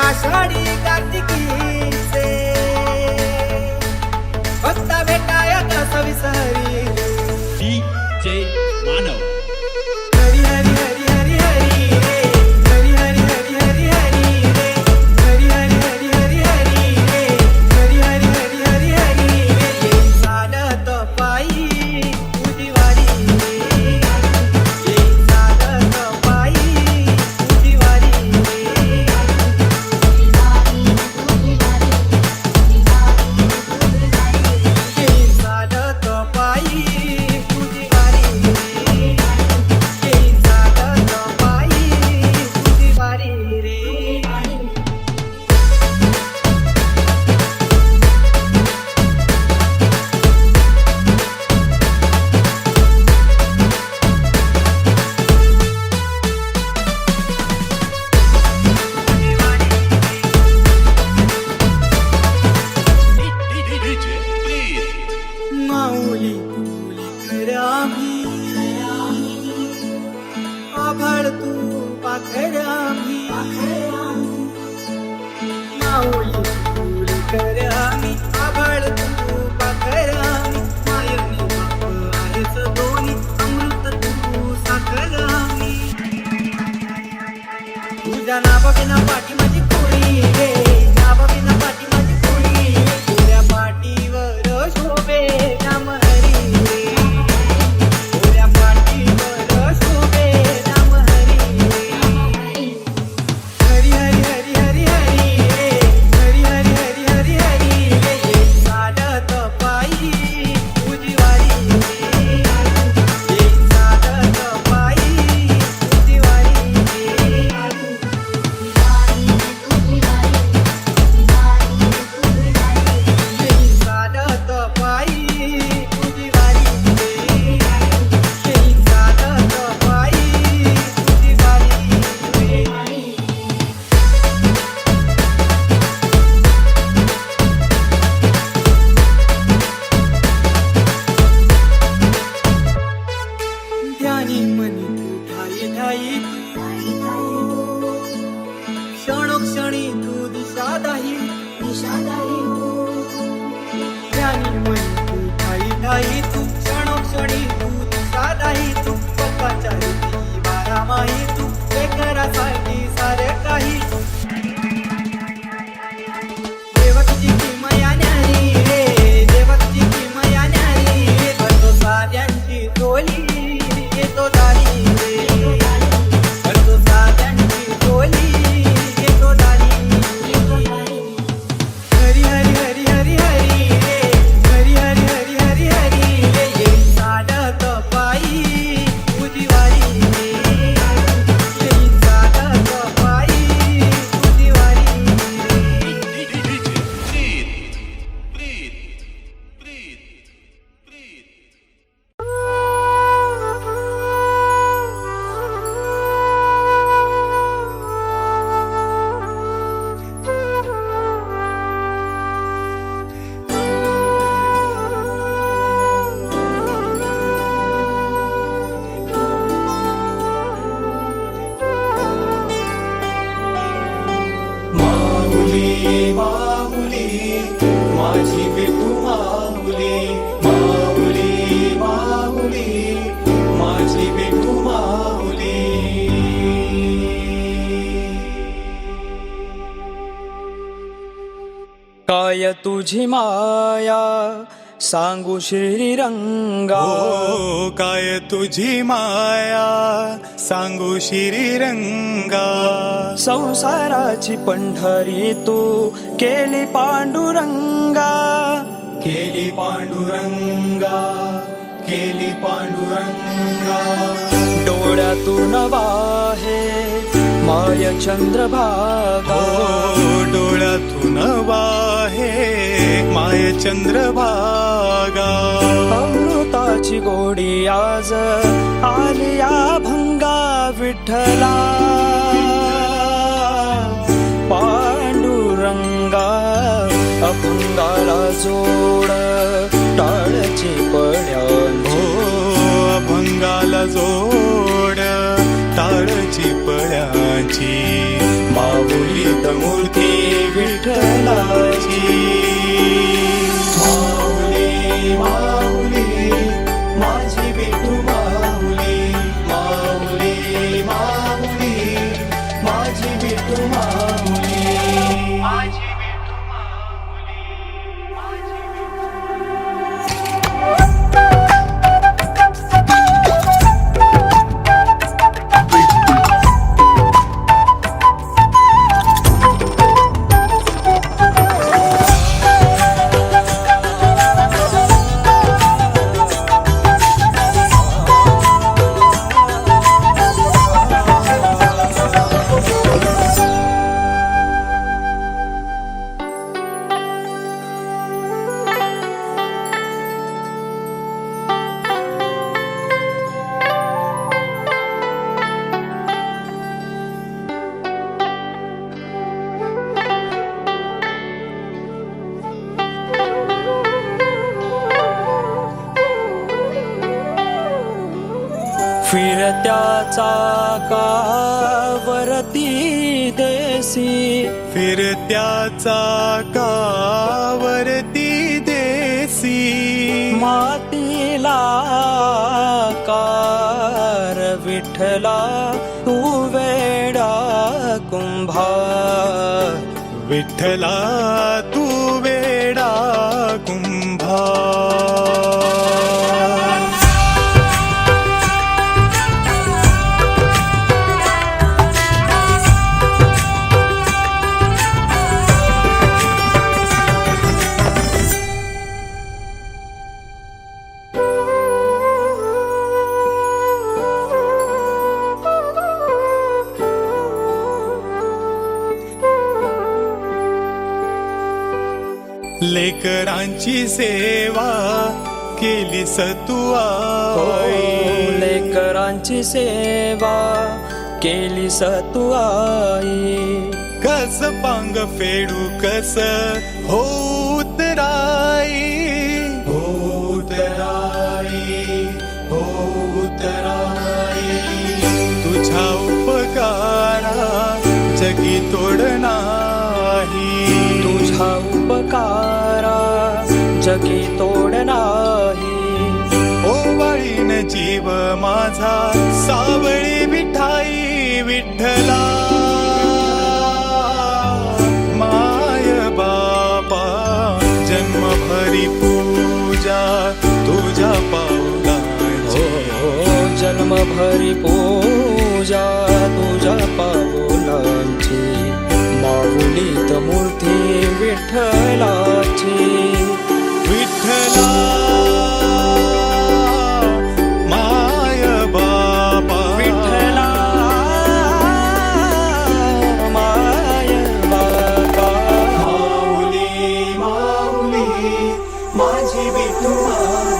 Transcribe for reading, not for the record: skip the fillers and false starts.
आषाढी कार्तिकीचे फक्त भेटाया कसा विसरी DJ मानव हरी हरी हरी हरी हरी रे हरी हरी हरी हरी हरी रे हरी हरी हरी हरी हरी रे हरी हरी हरी हरी हरी रे येई चालत पायी उदिवारी रे येई चालत पायी उदिवारी रे येई चालत पायी उदिवारी रे येई चालत पायी उदिवारी रे DJ प्रीत माऊली तुली करामी आभाळ तू पाखरामी माऊली तुली करामी आभाळ तू पाखरामी मायनी बाप आहेच दोन्ही अमृत तू साखरामी तुझ्या नावाविना पाठी माझी कोणी रे नावाविना पाठी माझी कोणी तुझ्या पाठीवर शोभे नाम हरी रे तुझ्या पाठीवर शोभे नाम हरी रे हरी हरी हरी हरी हरी रे हरी हरी हरी हरी हरी रे येई चालत पायी उदिवारी रे येई चालत पायी उदिवारी रे येई चालत पायी उदिवारी रे येई चालत पायी उदिवारी रे ध्यानी मनी तू ठाई ठाई क्षणोक्षणी तू दिशादाही ध्यानी मनी तू ठाई ठाई तू क्षणोक्षणी तू दिशादाही तू पप्पाच्या रीती बारामाही तू लेकरासाठी सारे काही देवकची किमया न्यारी रे देवकची किमया न्यारी रे करतो साऱ्यांची टोली येतो दारी रे करतो साऱ्यांची टोली येतो दारी हरी हरी हरी हरी हरी रे हरी हरी हरी हरी हरी रे येई चालत पायी उदिवारी रे येई चालत पायी उदिवारी रे DJ प्रीत माऊली माऊली माझी विठू माऊली माऊली माऊली माझी विठू माऊली काय तुझी माया सांगू श्रीरंगा ओ काय तुझी माया सांगू श्रीरंगा संसाराची पंढरी तू केली पांडुरंगा केली पांडुरंगा केली पांडुरंगा डोळ्यातून वाहे माय चंद्रभागा ओ डोळ्यातून वाहे माय चंद्रभागा अमृताची गोडी आज आलिया भंगा विठ्ठला पांडुरंगा अपंगाला जोड टाळची पड्यांची अभंगाला जोड टाळची पळ्याची माऊली तम मूर्ती विठ्ठलाची. माऊली माऊली माझी विठू माऊली, माऊली माऊली माझी विठू माऊली, माझी विठू माऊली, माझी फिरत्या चाकावरती देसी, फिरत्या चाकावरती देसी, मातीला कार विठ्ठला तू वेडा कुंभार, विठ्ठला तू वेडा कुंभार. लेकरांची सेवा केली तू आई, लेकरांची सेवा केली तू आई. कस पांग फेडू कस होत राई, होत राई, होत राई. तुझ्या उपकारा जगी तोड नाही, तुझा उपकारा जगी तोड नाही. ओवाळीन जीव माझा सावळी विठाई विठ्ठला, माय बापा जन्मभरी पूजा तुझ्या पावलाची, जन्मभरी पूजा तुझ्या पावलांची. माऊलीत मूर्ती विठ्ठलाची, विठ्ठला माय बापा, विठ्ठला माय बापा. माऊली माऊली माझी विठू माऊली.